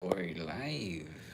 Or live.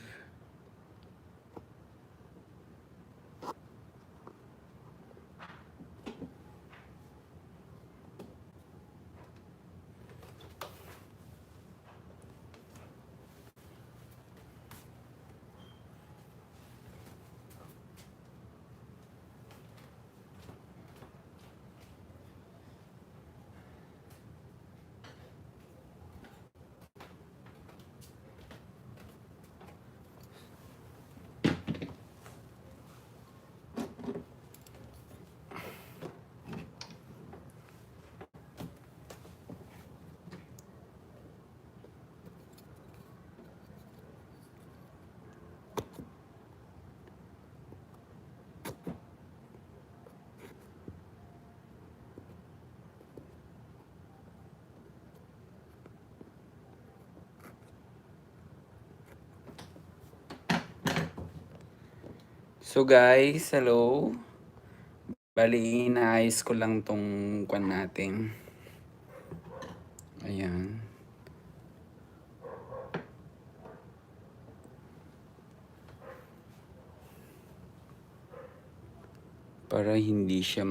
So guys, hello. Bali, inaayos ko lang tong kwan natin. Ayan. Para hindi siya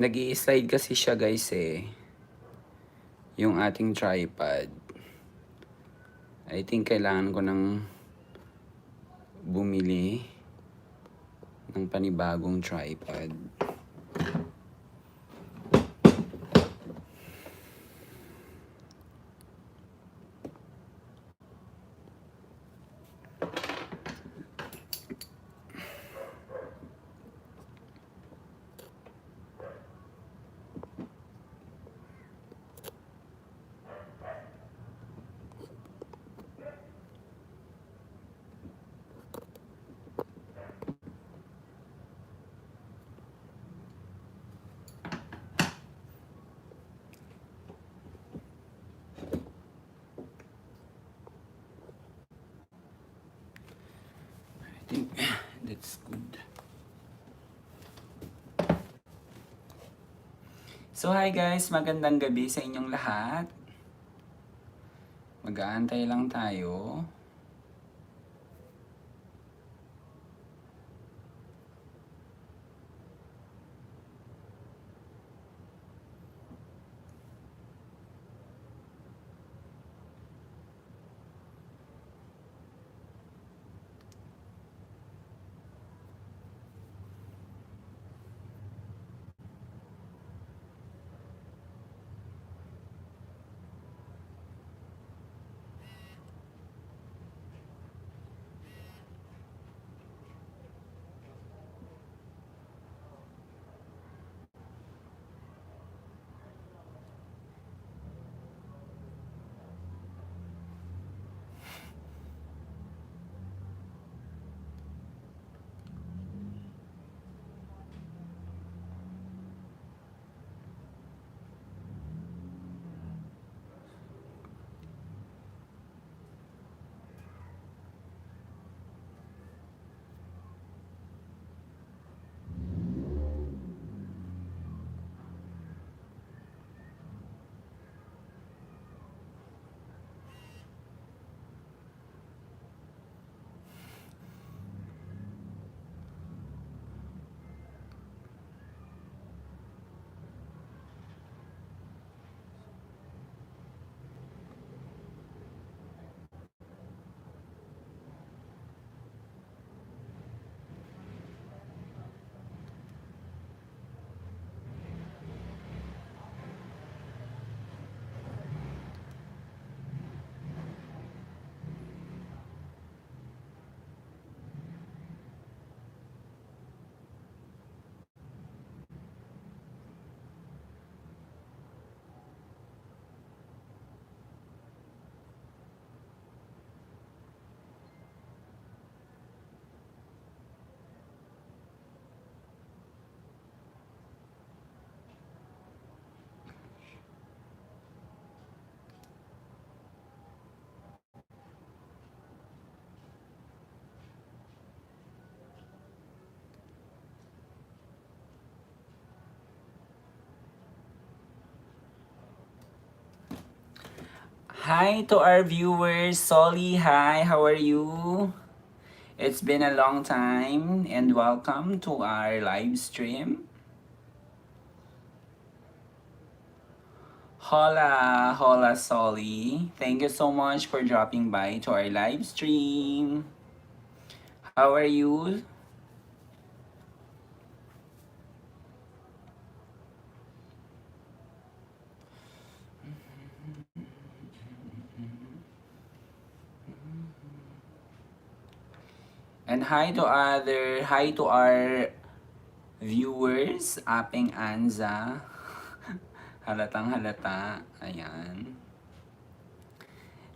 nag-i-slide kasi siya guys eh. Yung ating tripod. I think kailangan ko ng bumili ng panibagong tripod. I think that's good. So hi guys, magandang gabi sa inyong lahat. Mag-aantay lang tayo. Hi to our viewers. Solly, hi. How are you? It's been a long time and welcome to our live stream. Hola, hola Solly. Thank you so much for dropping by to our live stream. How are you? And hi to our viewers, Apeng Anza. Halatang halata. Ayan.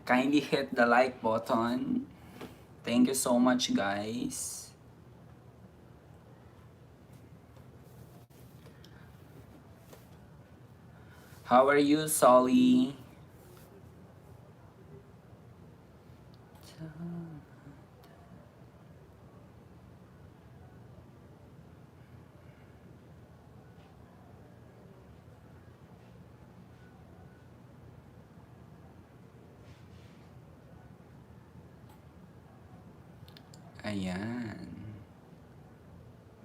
Kindly hit the like button. Thank you so much, guys. How are you, Solly? Ayan.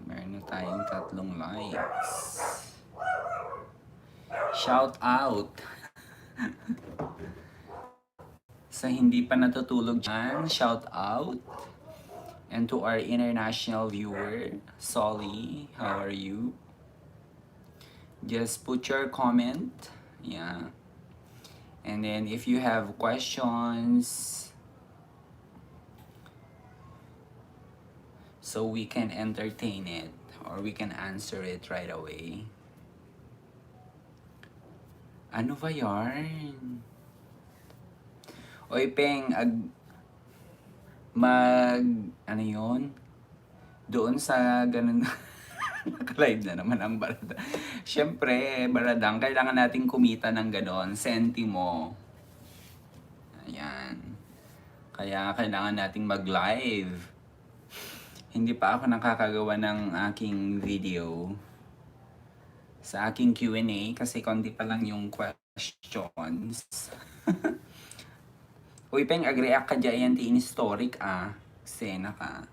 Meron na tayong 3 likes. Shout out sa hindi pa natutulog dyan. Shout out. And to our international viewer, Solly, how are you? Just put your comment. Yeah. And then if you have questions, so we can entertain it or we can answer it right away. Ano ba yarn? Oy, Peng, ano yun? Doon sa ganun, naka-live na naman ang barada. Siyempre, baradang, kailangan nating kumita ng ganon, sentimo. Ayan. Kaya kailangan nating mag-live. Hindi pa ako nakakagawa ng aking video sa aking Q&A kasi konti pa lang yung questions. Uy, Peng, agreak ka dyan in historic Sena ka.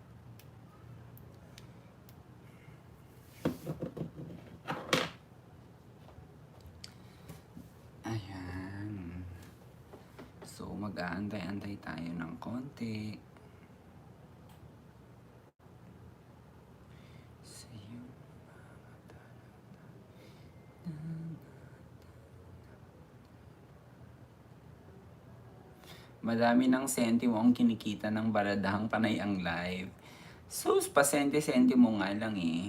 Ayan. So, mag-aantay-antay tayo ng konti. Madami ng sentimo ang kinikita ng baradahang panay ang live. Sus, pasente-sentimo nga lang eh.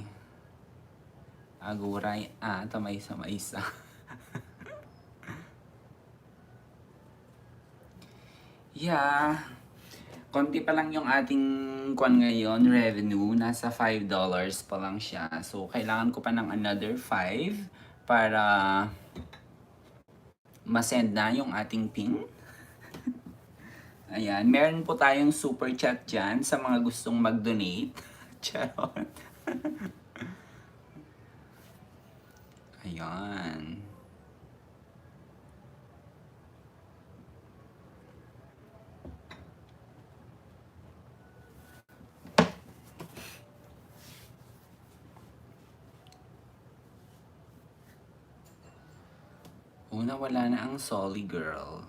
Aguray, tamay sa maisa. Yeah. Konti pa lang yung ating ngayon, revenue. Nasa $5 pa lang siya. So, kailangan ko pa ng another 5 para masend na yung ating pin. Ayan, meron po tayong super chat dyan sa mga gustong mag-donate. Charot. Ayan. Una, wala na ang Solly Girl.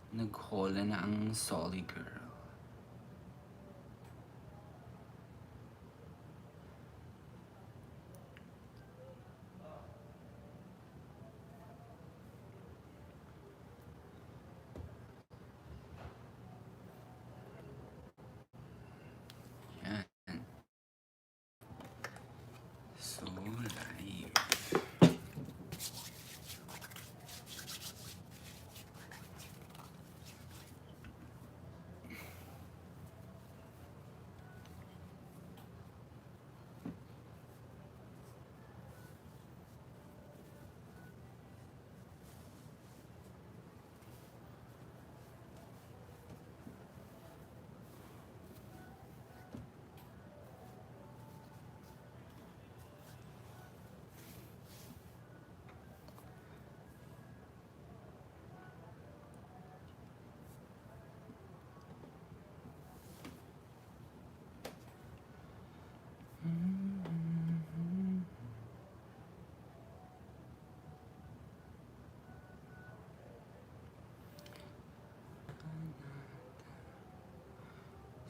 Nag-hola na ang Solly Girl. Yan. So, live.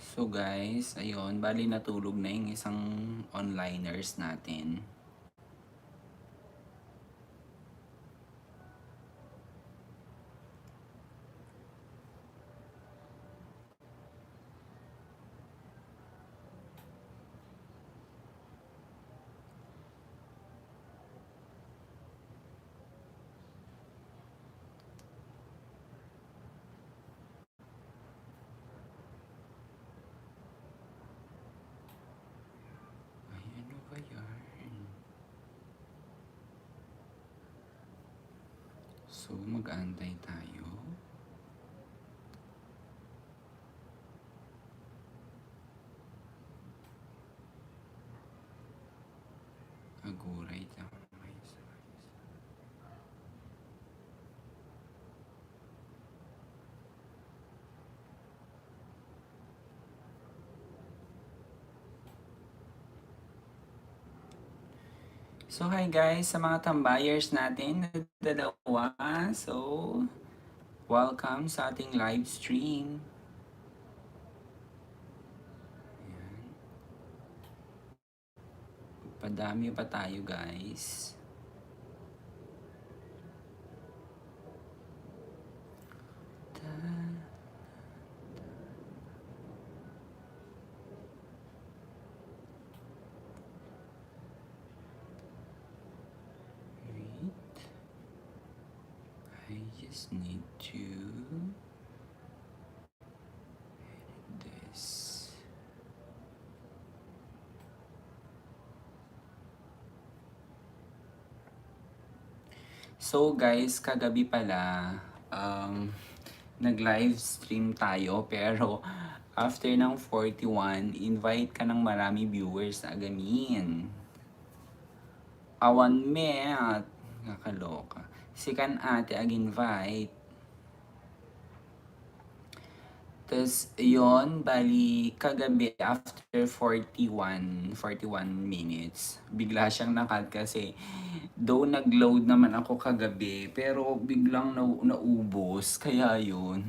So guys, ayun, bali natulog na yung isang onliners natin. Ay, ano ba yan? So, mag-aantay tayo. Aguray lang. So, hi guys sa mga tambayers natin na dalawa. So, welcome sa ating live stream. Padami pa tayo guys. Wait. I just need to edit this. So guys, kagabi pala, nag-live stream tayo pero after ng 41, invite ka ng marami viewers na agamin. Awan me at nakaloka. Sikan ate ag-invite. Tapos, yun, bali, kagabi, after 41 minutes, bigla siyang nakat kasi, though nag-load naman ako kagabi, pero biglang naubos, kaya yun.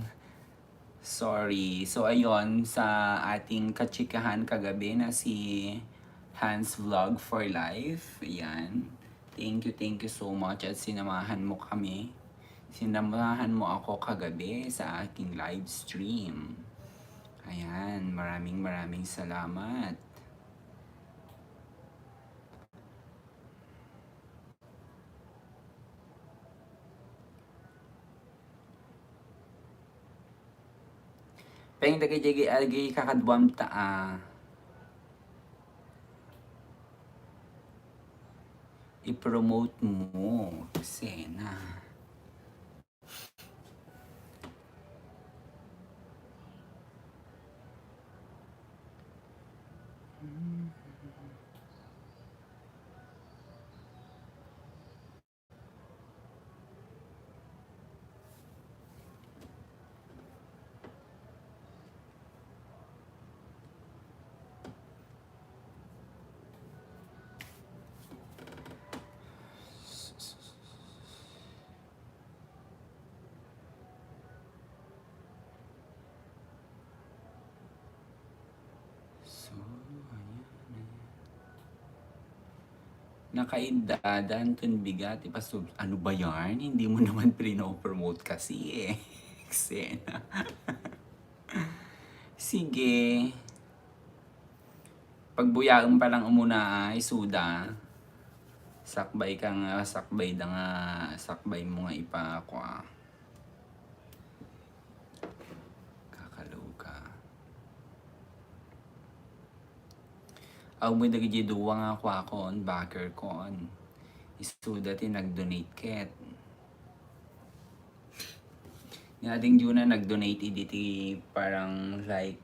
Sorry. So, ayun, sa ating kachikahan kagabi na si Hans Vlog for Life, ayan. Thank you so much at sinamahan mo kami. Sinamahan mo ako kagabi sa aking live stream. Ayan, maraming salamat. Peng dagay algay kakadwam taa. I-promote mo kasi na. So, ayan. Nakaidadan tun bigat. So, ano ba yarn? Hindi mo naman prino-promote kasi eh. Eksena. Sige. Pagbuyaon pa lang umuna ay suda. Sakbay ka nga, sakbay da nga, sakbay mo nga ipakwa. Kakaloka. Aw mo dagi duwa nga kwa kon, backer kon. Isuda ti nag-donate ket. Nga ding yun na nag-donate iditi parang like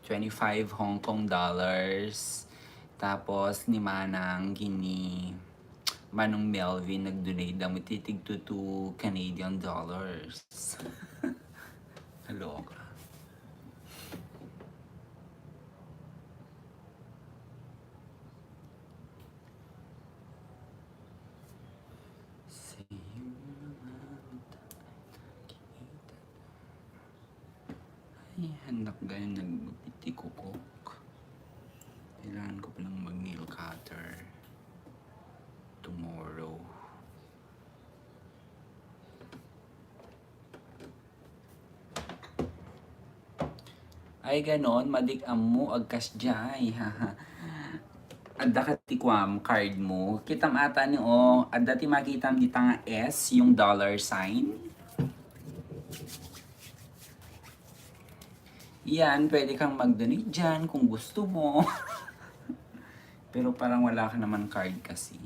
25 Hong Kong dollars. Tapos ni Manang gini Manong Melvin nag-donate daw titig to 2 Canadian dollars. Kaloka. Ay, hanap ganyan nagbiti ko. tomorrow. Ay ganon, madik mo agkas jay, haha. Adda ka tikwam card mo. Kitam ata ni adda ti makitam di nga S, yung dollar sign. Yan, pwede kang mag-donate dyan kung gusto mo. Pero parang wala ka naman card kasi.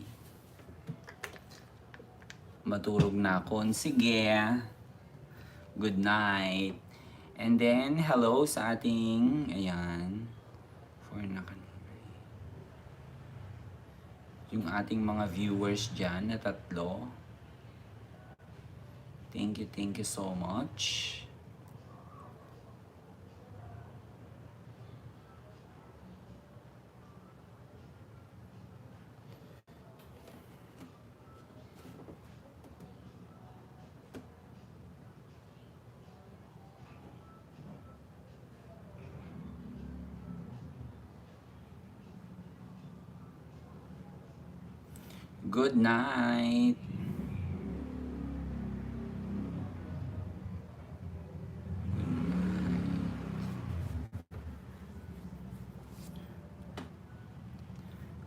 Matulog na ako. Sige. Good night. And then, hello sa ating, ayan, for na kanina. Yung ating mga viewers dyan na 3. Thank you so much. Good night.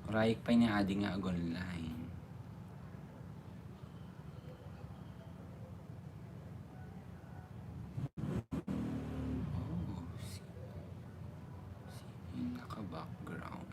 Raik pa niya adi nga online. Oh, yung naka-background.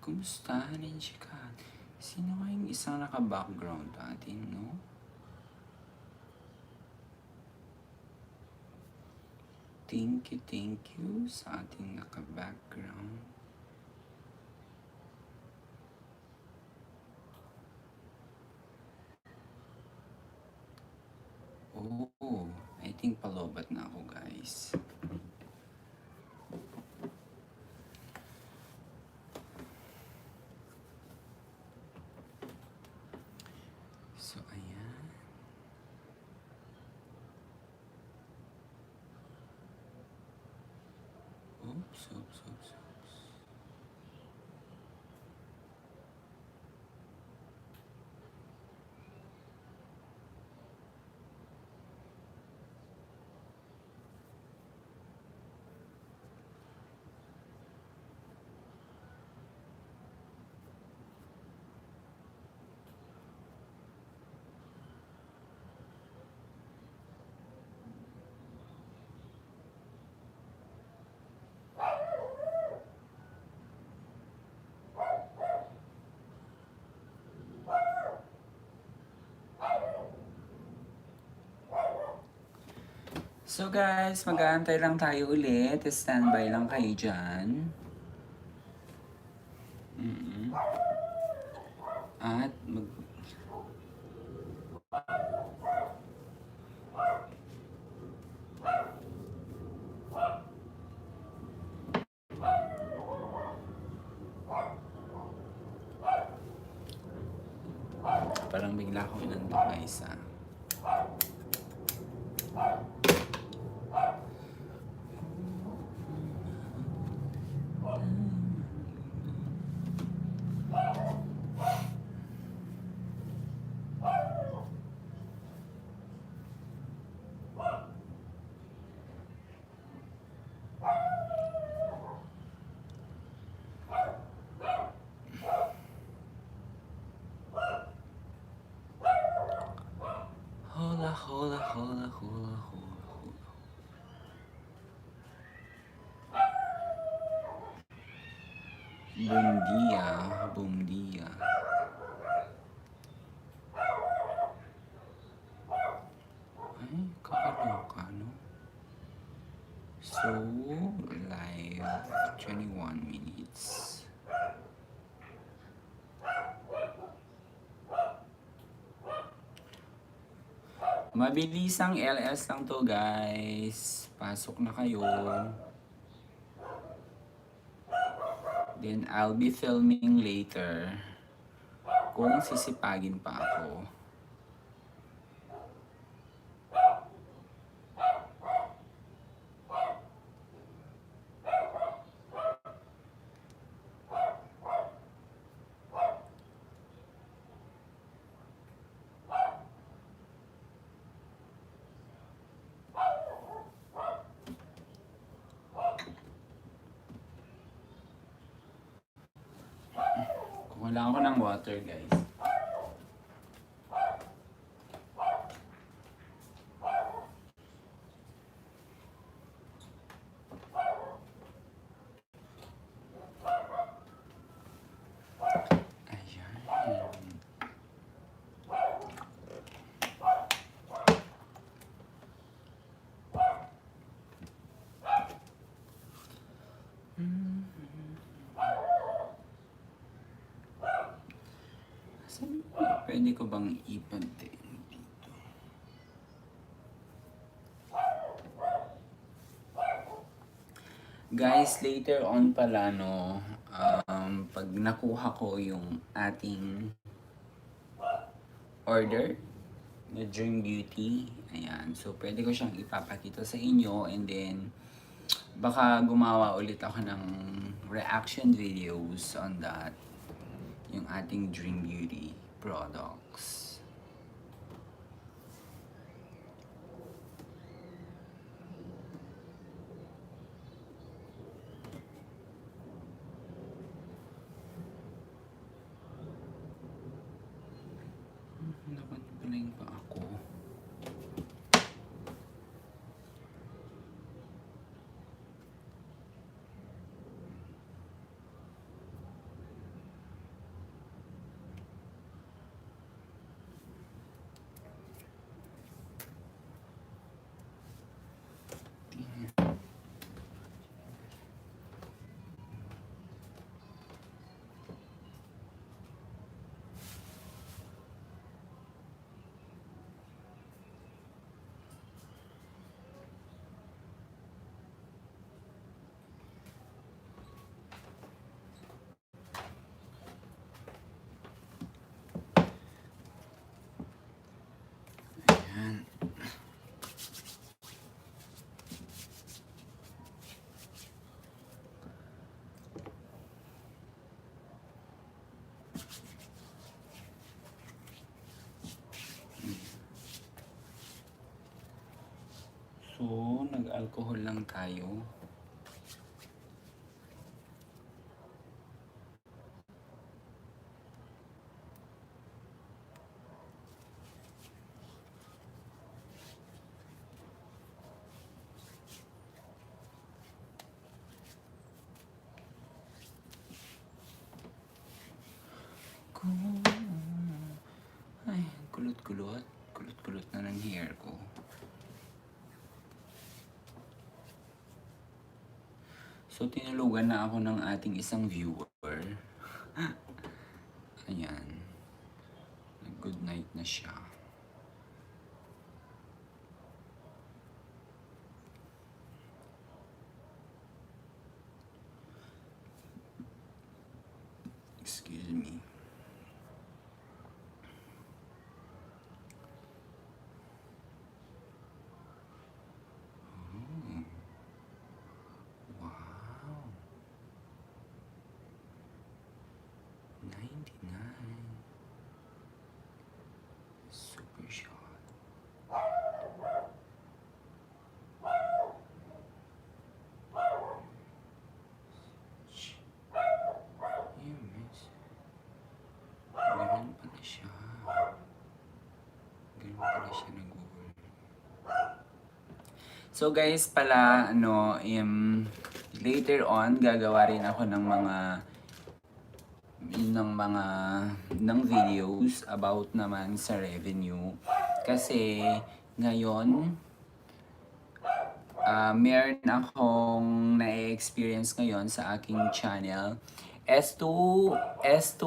Kumusta, Nancy ka? Sino nga yung isang naka-background atin, no? Thank you sa ating naka-background. Oh, I think palobat na ako, guys. So, ayan. Oops. So guys, mag-aantay lang tayo ulit. Standby lang kayo dyan. At parang bigla akong inantok na isa. Bundia. Bundia. Ay, kakaloka, no? So, live 21 minutes. Mabilisang LS lang to, guys. Pasok na kayo. Then, I'll be filming later kung sisipagin pa ako. Kukuha ako ng water, guys. Ayan. Pwede ko bang ipante dito? Guys, later on pala, no, pag nakuha ko yung ating order na Dream Beauty, ayan, so pwede ko siyang ipapakita sa inyo, and then baka gumawa ulit ako ng reaction videos on that, yung ating Dream Beauty products. Dapat pala yung pa ako. Ayan. So, nag-alcohol lang tayo. Ay, kulot-kulot. Kulot-kulot na ng hair ko. So, tinulugan na ako ng ating isang viewer. Ayan. Good night na siya. Excuse me. Wow. 99. Super shot. Yeah, miss. Ganun pala siya. Ganun pala siya nag-work. So guys, pala, later on, gagawa rin ako ng mga yun ng mga ng videos about naman sa revenue. Kasi ngayon, meron akong na-experience ngayon sa aking channel. S2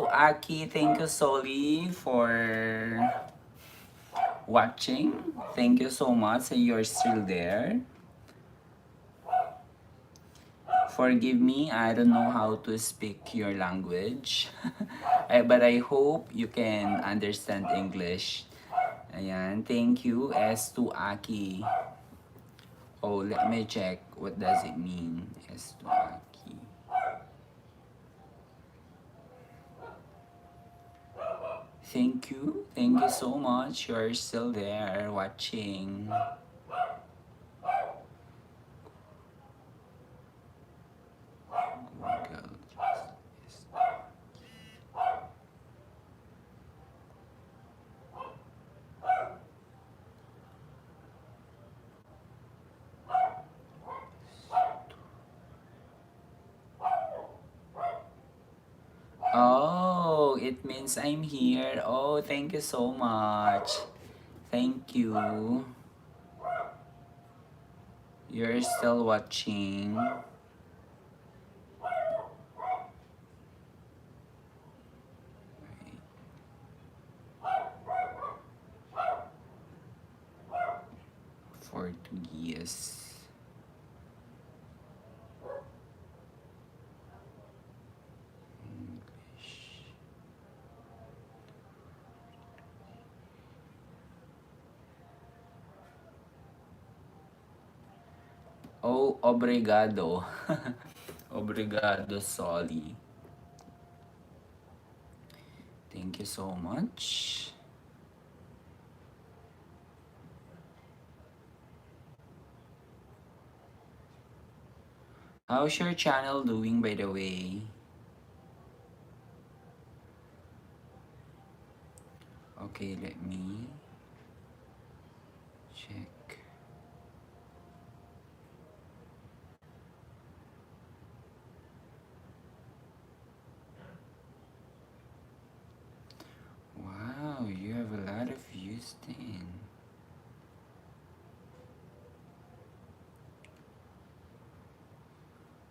Aki, thank you Soli for watching. Thank you so much. You're still there. Forgive me, I don't know how to speak your language. But I hope you can understand English. Ayan, thank you S2 Aki. Oh, let me check. What does it mean? S2 Aki. Thank you. Thank you so much. You're still there watching. Google. Oh, it means I'm here. Oh, thank you so much. Thank you. You're still watching. For 2 years. Oh, obrigado. Obrigado, Soli. Thank you so much. How's your channel doing, by the way? Okay, let me check. Wow, you have a lot of views then.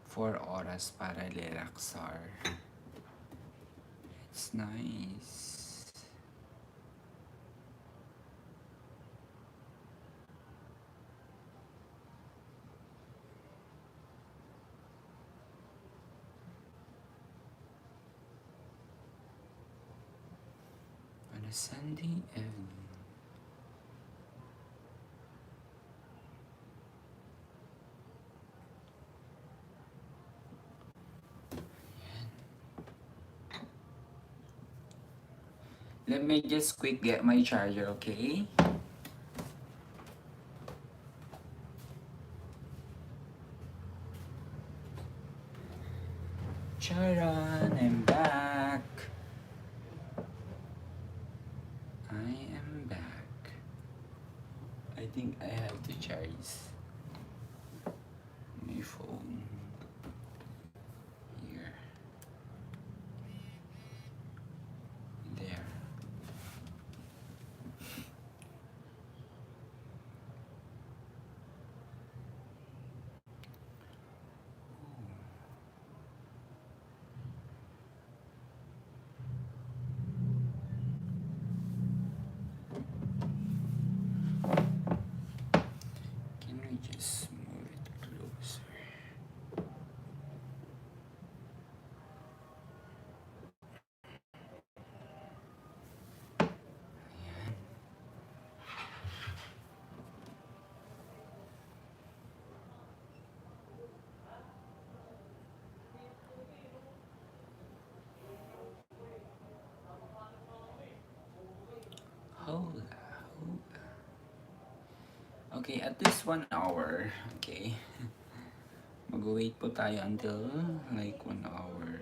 4 oras para relaxar. It's nice. On a Sunday evening. Let me just quick get my charger, okay? Charan, I'm back. I am back. I think I have to charge my phone here. There. Can we just move it closer? Ayan. Hola, hola. Okay, at least 1 hour. Okay. Mag-wait po tayo until like 1 hour.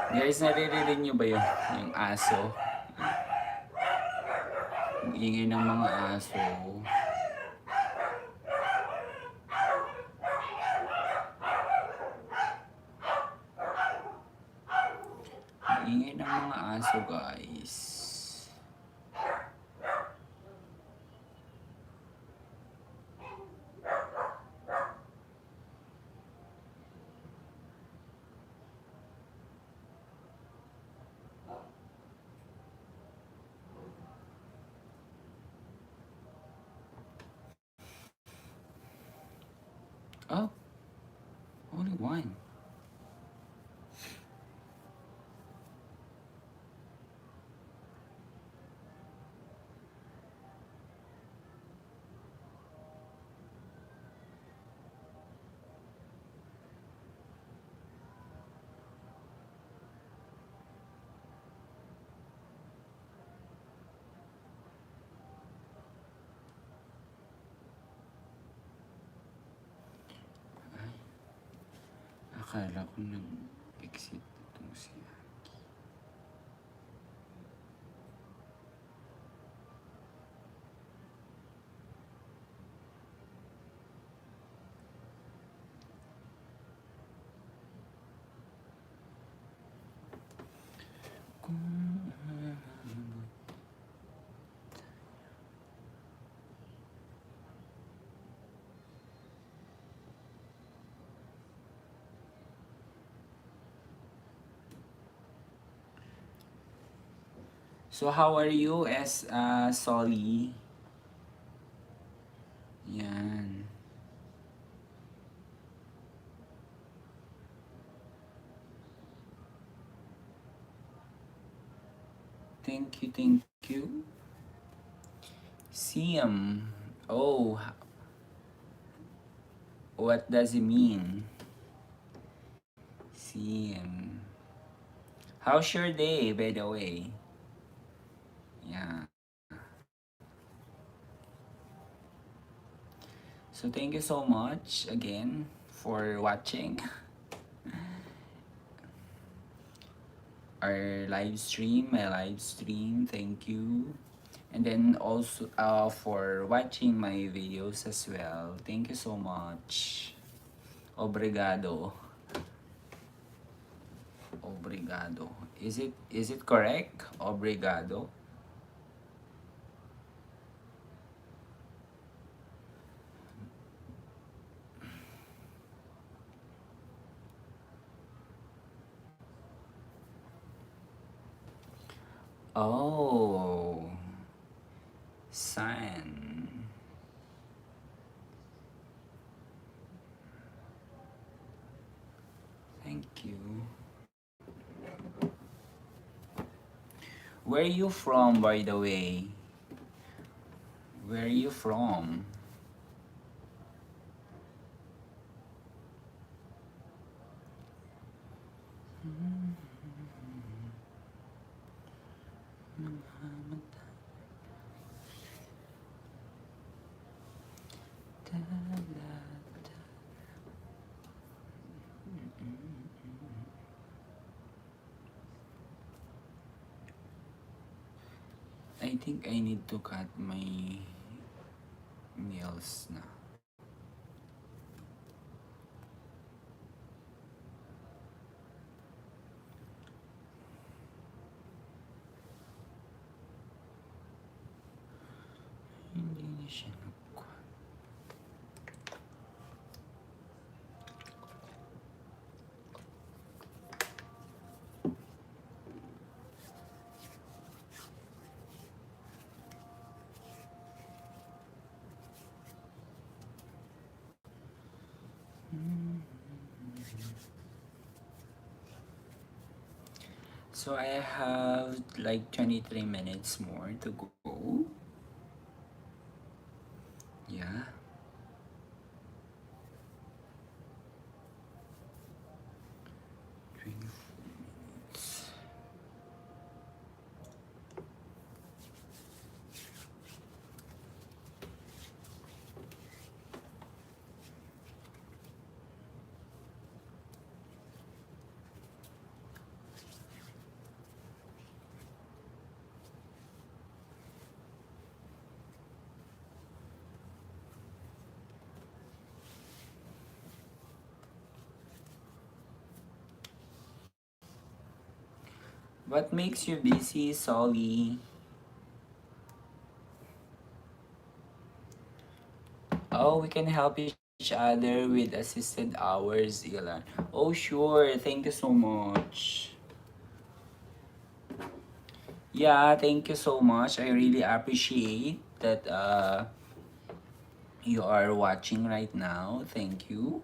Guys, naririnig nyo ba yung aso? Ang ingay ng mga aso. Ang ingay ng mga aso, guys. Oh, only one. Akala ko nag-exit itong siya. So how are you as Solly? Yan. Thank you, thank you. Siam. Oh, what does it mean? Siam. How's your day, by the way? Yeah. So thank you so much again for watching our live stream, my live stream. Thank you. And then also for watching my videos as well. Thank you so much. Obrigado. Obrigado. Is it correct? Obrigado. Oh. Sign. Thank you. Where are you from, by the way? Where are you from? I think I need to cut my nails na. Hindi na siya nagkuha. So I have like 23 minutes more to go. Yeah. What makes you busy, Solly? Oh, we can help each other with assisted hours, Ilan. Oh, sure. Thank you so much. Yeah, thank you so much. I really appreciate that you are watching right now. Thank you.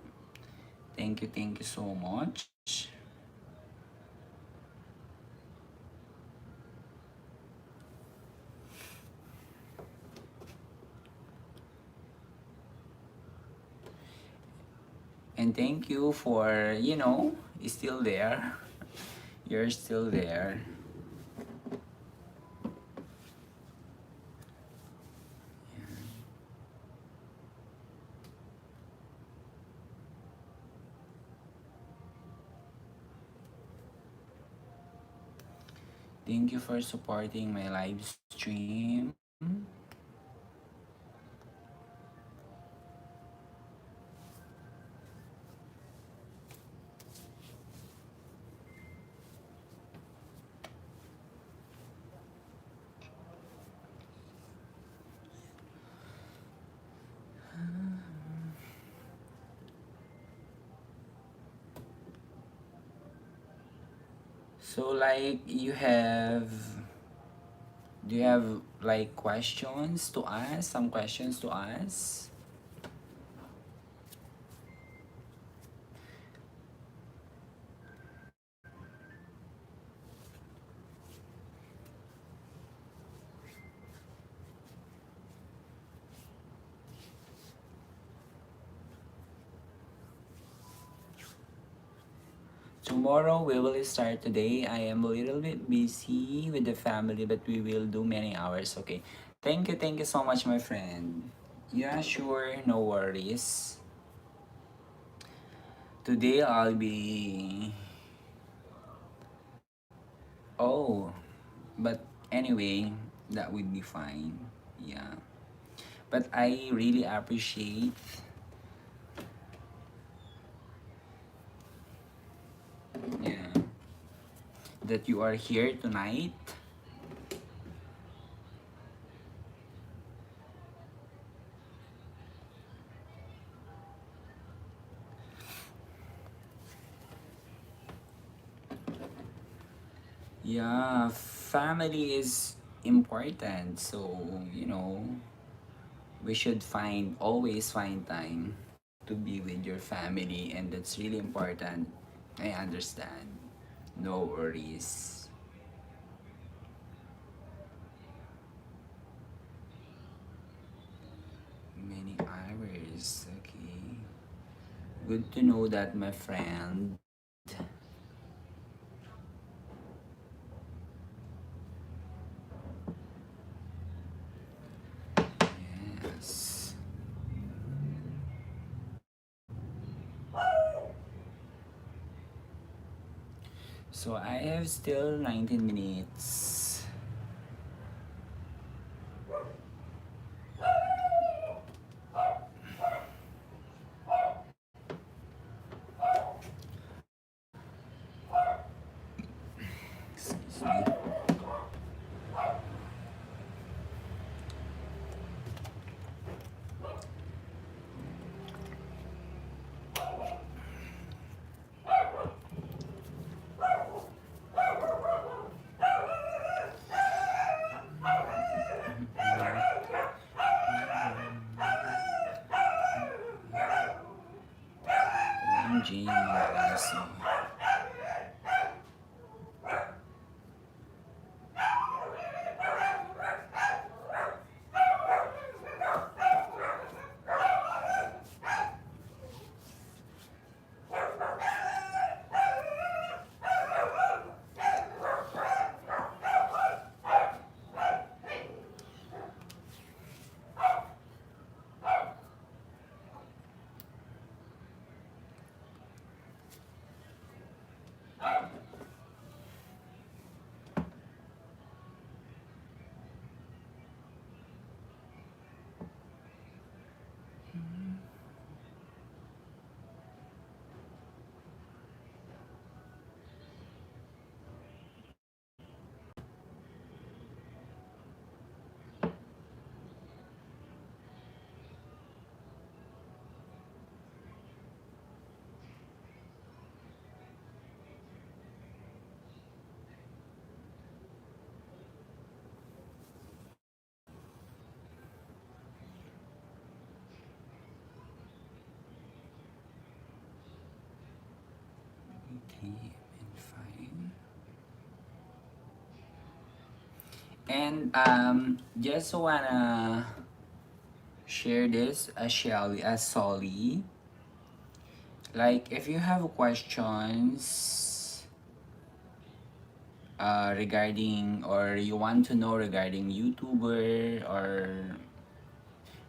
Thank you so much. And thank you for, still there. You're still there. Thank you for supporting my live stream. So like do you have like questions to ask? Some questions to ask? Tomorrow we will start today. I am a little bit busy with the family, but we will do many hours. Okay. Thank you so much, my friend. Yeah, sure, no worries. Today I'll be. Oh, but anyway, that would be fine. Yeah. But I really appreciate, yeah, that you are here tonight. Yeah, family is important. So, we should always find time to be with your family, and that's really important. I understand. No worries. Many hours. Okay. Good to know that, my friend. Yes. So I have still 19 minutes. Excuse me. And just wanna share this, Shelly, Solly. Like, if you have questions regarding, or you want to know regarding YouTuber or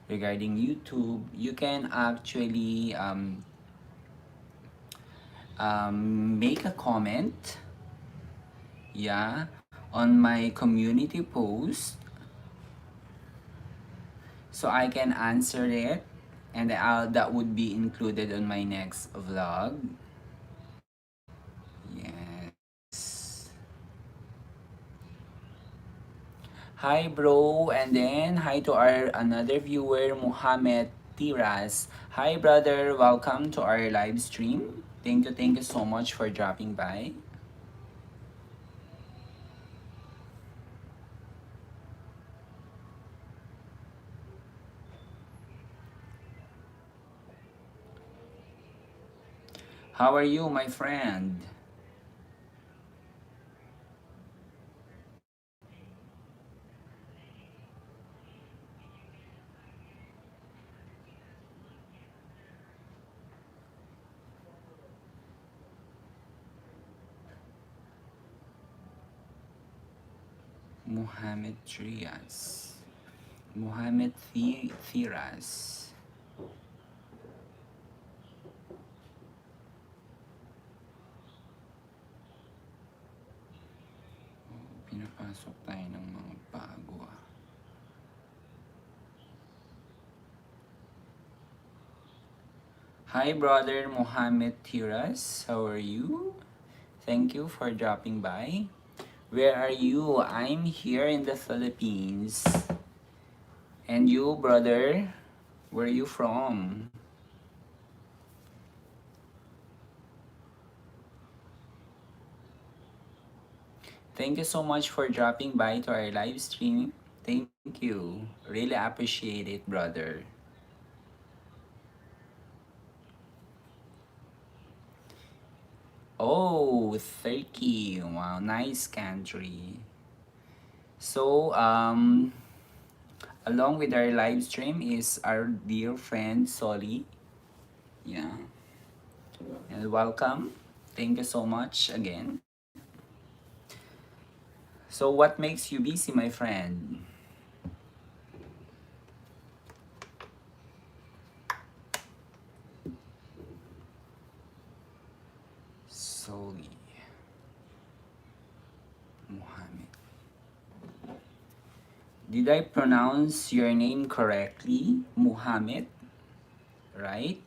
regarding YouTube, you can actually make a comment, yeah, on my community post, so I can answer it, and that would be included on my next vlog. Yes. Hi bro, and then hi to our another viewer, Muhammad Tiras. Hi brother, welcome to our live stream. Thank you so much for dropping by. How are you, my friend? Muhammad Trias. Muhammad Thiras. Pinapasok tayo ng mga bago ah. Hi brother Muhammad Thiras, how are you? Thank you for dropping by. Where are you? I'm here in the Philippines. And you, brother? Where are you from? Thank you so much for dropping by to our live stream. Thank you. Really appreciate it, brother. Oh, Turkey. Wow, nice country. So, along with our live stream is our dear friend Solly. Yeah. And welcome. Thank you so much again. So, what makes you busy, my friend? Solly Muhammad. Did I pronounce your name correctly? Muhammad, right?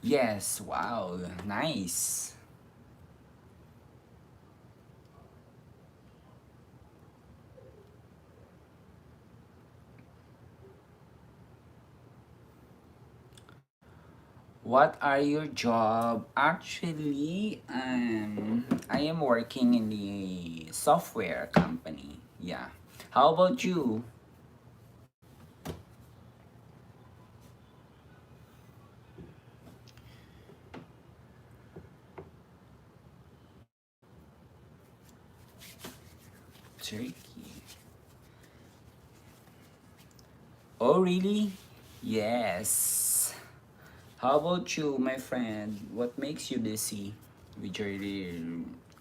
Yes, wow, nice. What are your job? Actually, I am working in the software company. Yeah. How about you? Turkey. Oh, really? Yes. How about you, my friend? What makes you busy with your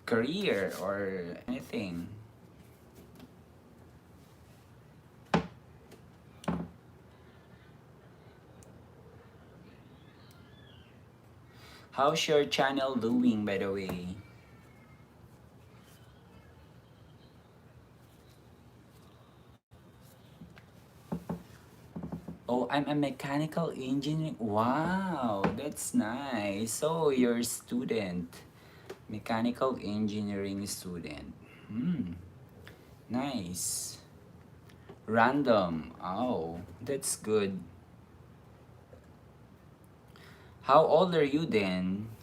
career or anything? How's your channel doing, by the way? Oh, I'm a mechanical engineer. Wow, that's nice. So you're a student, mechanical engineering student. Hmm, nice. Random. Oh, that's good. How old are you then?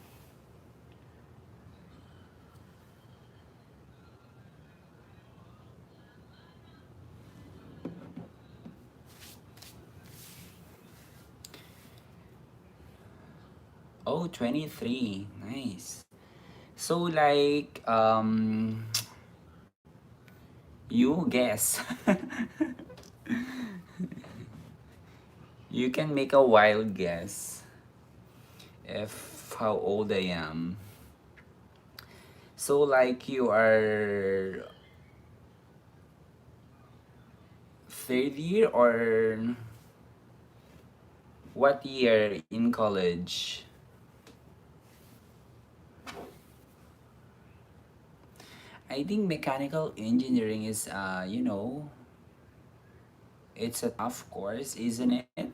Oh, 23. Nice. So like you guess. You can make a wild guess if how old I am. So like you are third year or what year in college? I think mechanical engineering is it's a tough course, isn't it?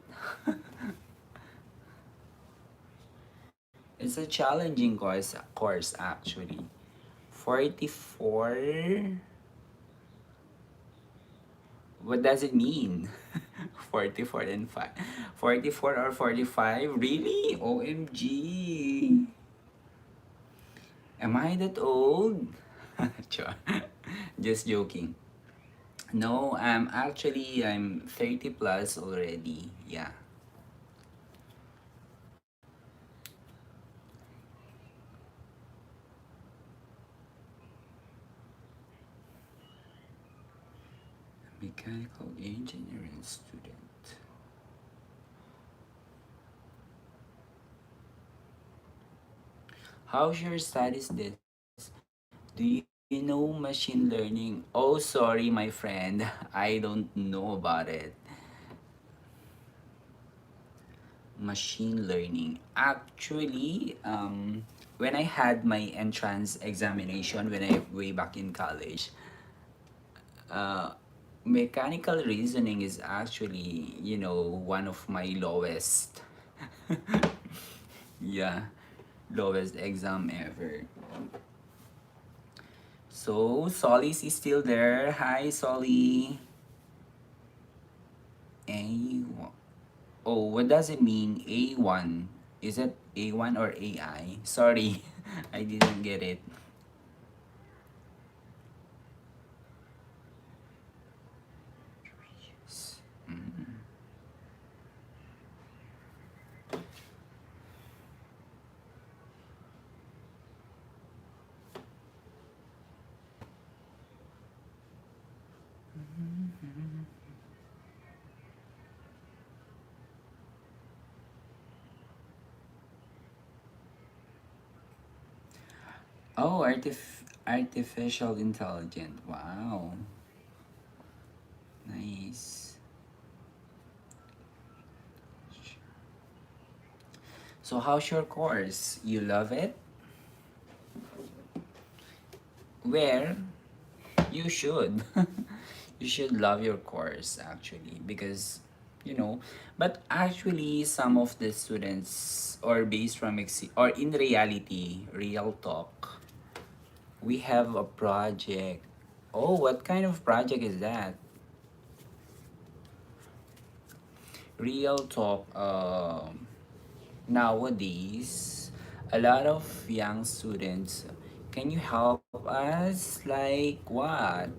It's a challenging course actually. 44. What does it mean? 44 and 5. 44 or 45? Really? OMG. Am I that old? Sure. Just joking. No, I'm 30 plus already. Yeah. Mechanical engineering student. How's your studies this? Do you know machine learning? Oh, sorry, my friend. I don't know about it. Machine learning. Actually, when I had my entrance examination when I way back in college, uh, mechanical reasoning is actually, one of my lowest. Yeah, lowest exam ever. So, Solis is still there. Hi, Solly. A. Oh, what does it mean? A1. Is it A1 or AI? Sorry, I didn't get it. Mm. Oh, artificial intelligence. Wow. Nice. So how's your course? You love it? Where? You should. You should love your course actually because you know, but actually some of the students or based from or in reality, real talk, we have a project. Oh, what kind of project is that? Real talk. Nowadays, a lot of young students. Can you help us? Like what?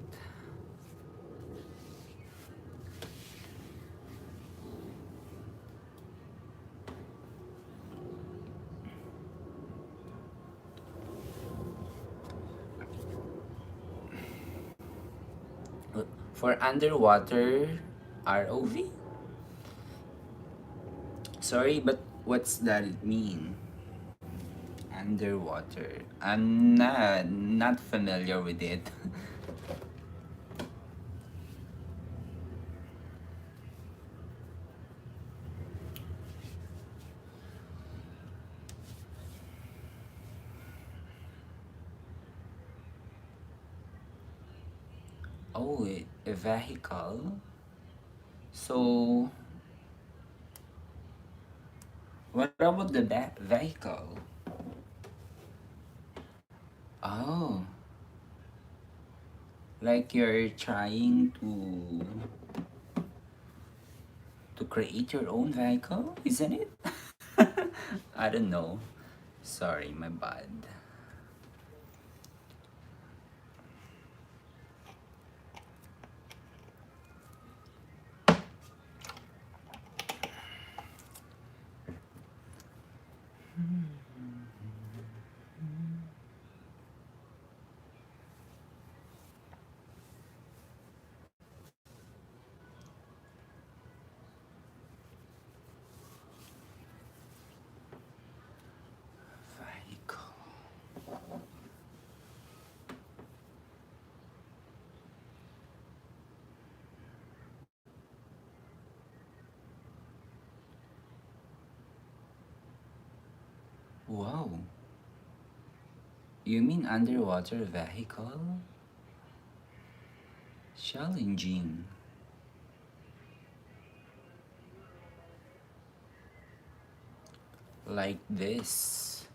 For underwater ROV? Sorry, but what's that mean? Underwater. I'm not familiar with it. Oh, a vehicle. So, what about the vehicle? Oh, like you're trying to create your own vehicle, isn't it? I don't know. Sorry, my bad. Wow. You mean underwater vehicle? Challenging. Like this.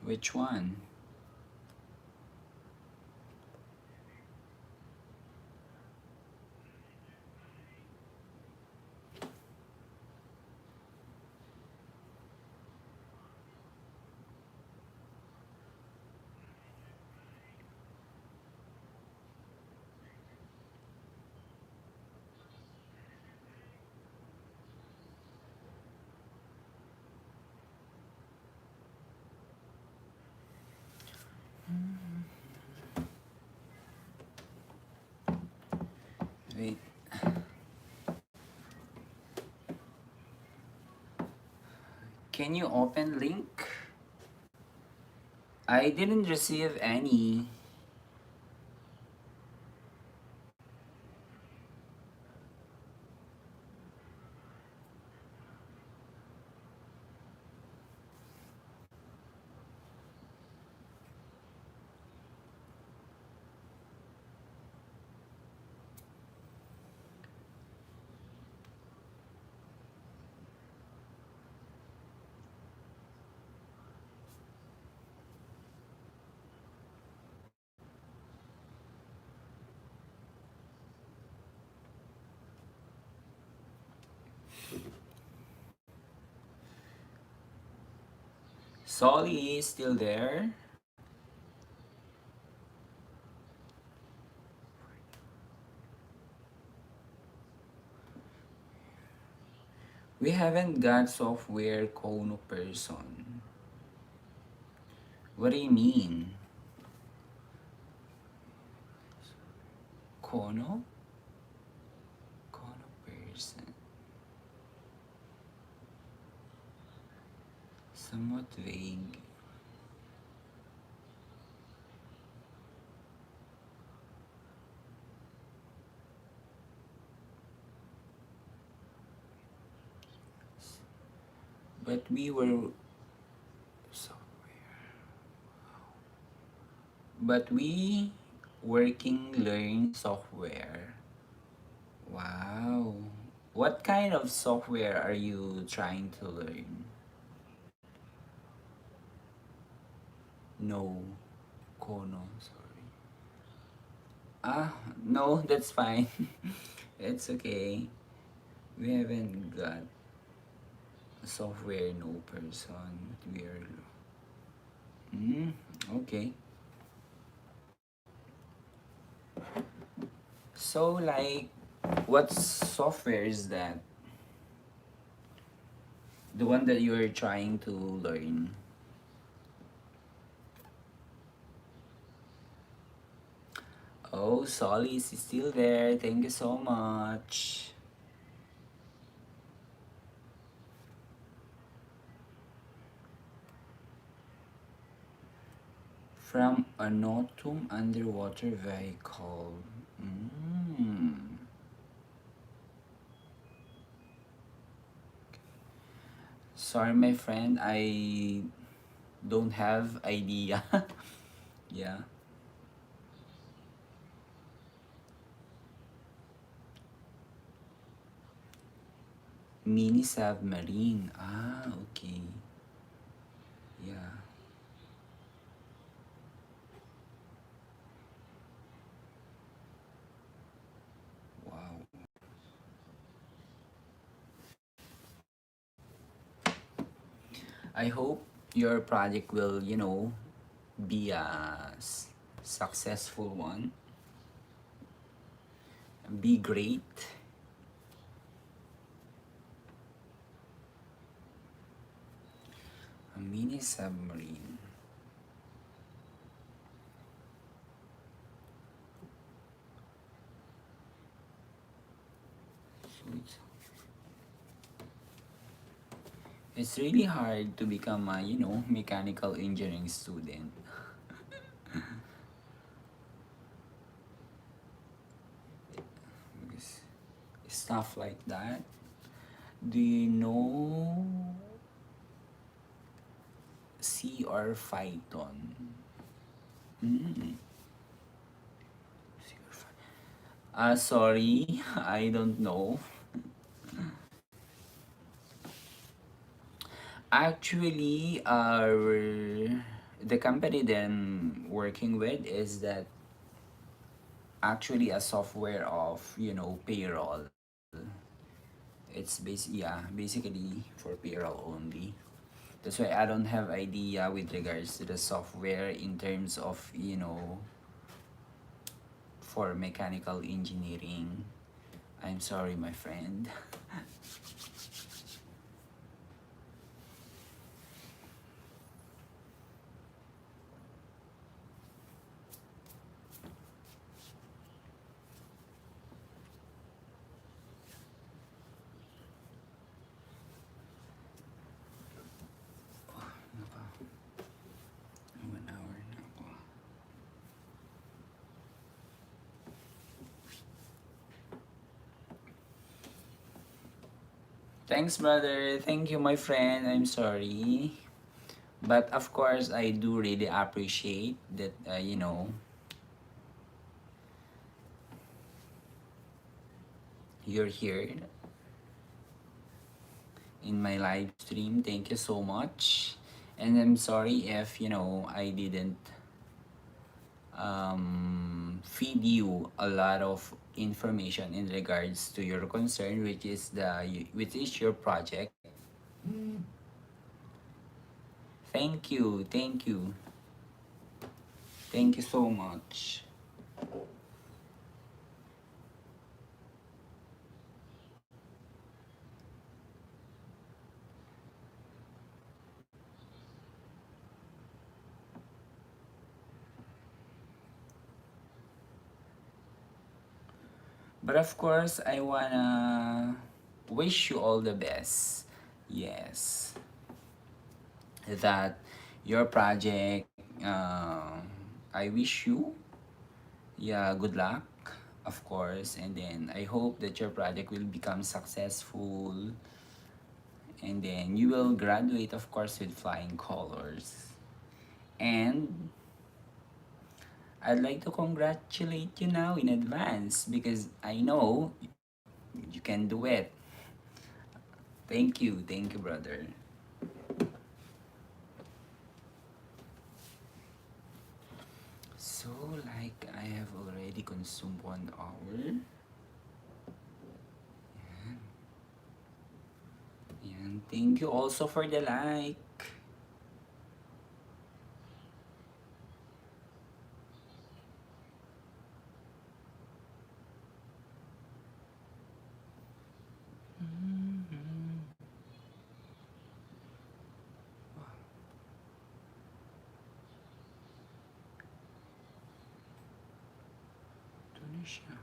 Which one? Wait. Can you open link? I didn't receive any. Solly is still there. We haven't got software Kono person. What do you mean? Kono? Kono person. Somewhat vague. But we were software. But we working learn software. Wow. What kind of software are you trying to learn? No. Kono, sorry. Ah, no, that's fine. It's okay. We haven't got software no person. We are. Mm, okay. So, like, what software is that? The one that you are trying to learn? Oh, Solis is still there. Thank you so much. From a Notum underwater vehicle. Mm. Sorry, my friend. I don't have idea. Yeah. Mini submarine. Ah, okay. Yeah. Wow. I hope your project will, be a successful one. Be great. A mini submarine. So it's really hard to become a, mechanical engineering student. Because stuff like that. Do you know C or Python? Mm. C or sorry, I don't know. Actually, the company that I'm working with is that actually a software of, payroll. Basically for payroll only. That's why I don't have idea with regards to the software in terms of, for mechanical engineering. I'm sorry, my friend. Ano pa? 1 hour na ako. Thanks, brother. Thank you, my friend. I'm sorry. But of course, I do really appreciate that, you're here in my live stream. Thank you so much. And I'm sorry if, I didn't feed you a lot of information in regards to your concern, which is your project. Thank you, thank you so much. But of course, I wanna wish you all the best. Yes, that your project. I wish you, yeah, good luck, of course, and then I hope that your project will become successful, and then you will graduate, of course, with flying colors. And I'd like to congratulate you now in advance because I know you can do it. Thank you, brother. So, like, I have already consumed 1 hour. And thank you also for the like. Ito na siya.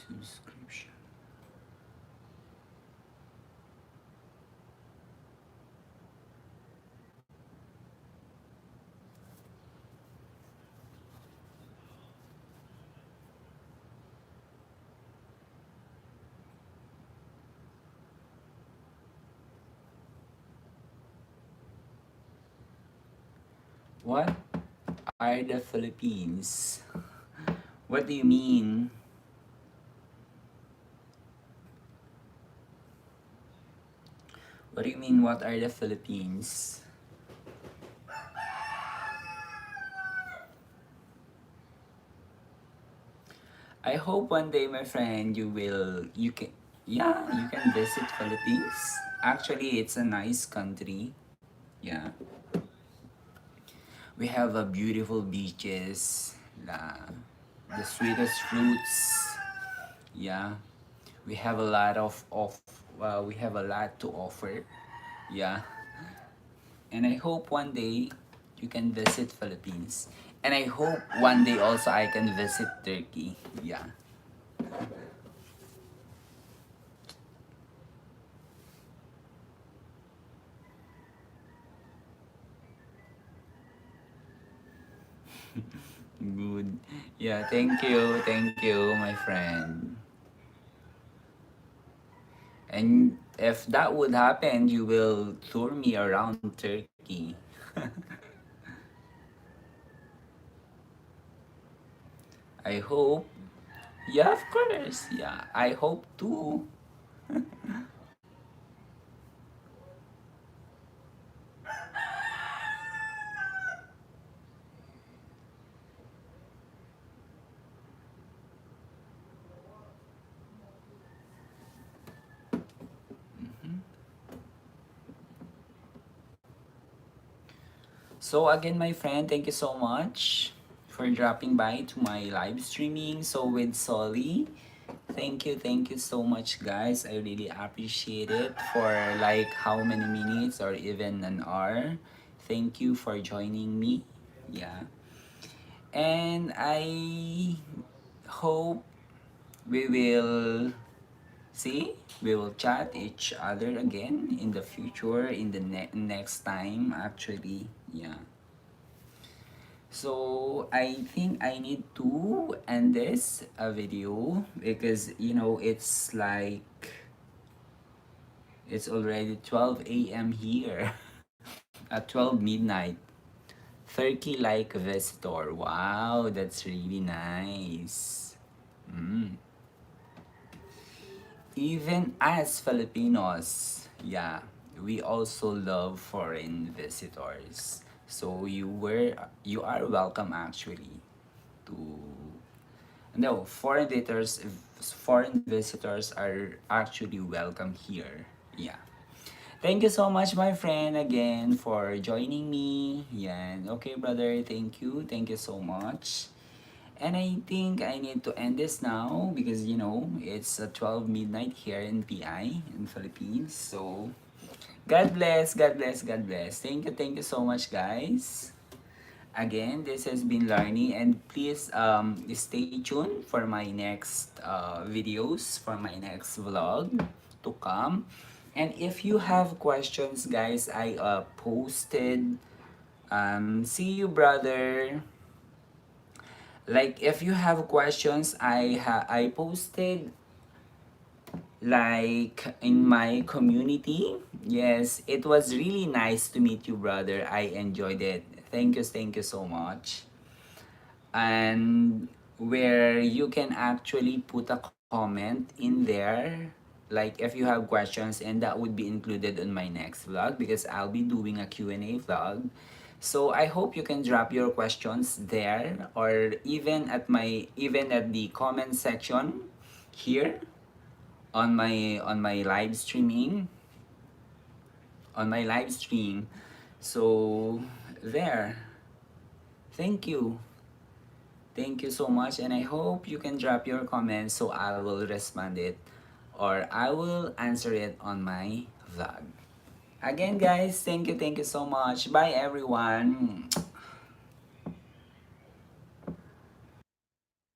Subscription. What are the Philippines? What do you mean? What do you mean, what are the Philippines? I hope one day, my friend, you can visit Philippines. Actually, it's a nice country. Yeah. We have a beautiful beaches, the sweetest fruits. Yeah. We have a lot we have a lot to offer. Yeah. And I hope one day you can visit Philippines. And I hope one day also I can visit Turkey. Yeah. Good. Yeah, thank you, my friend. And if that would happen, you will tour me around Turkey. I hope. Yeah, of course. Yeah, I hope too. So again, my friend, thank you so much for dropping by to my live streaming. So with Solly, thank you so much, guys. I really appreciate it for like how many minutes or even an hour. Thank you for joining me. Yeah. And I hope we will see, we will chat each other again in the future, in the next time, actually. Yeah. So I think I need to end this video because it's like it's already 12 a.m. here at 12 midnight. Turkey like visitor. Wow, that's really nice. Mm. Even as Filipinos, yeah, we also love foreign visitors. So you are welcome actually to no, foreign visitors are actually welcome here. Yeah. Thank you so much, my friend, again for joining me. Yeah. Okay, brother. Thank you. Thank you so much. And I think I need to end this now because it's 12 midnight here in PI in Philippines. So God bless, God bless, God bless. Thank you so much, guys. Again, this has been Larny, and please stay tuned for my next videos, for my next vlog to come. And if you have questions, guys, I posted. See you, brother. Like if you have questions, I posted like in my community. Yes, it was really nice to meet you, brother. I enjoyed it. Thank you so much. And where you can actually put a comment in there like if you have questions, and that would be included on my next vlog because I'll be doing a Q&A vlog. So I hope you can drop your questions there or even at the comment section here on my live streaming on my live stream. So there. Thank you. Thank you so much, and I hope you can drop your comments so I will respond it or I will answer it on my vlog. Again, guys, thank you so much. Bye, everyone.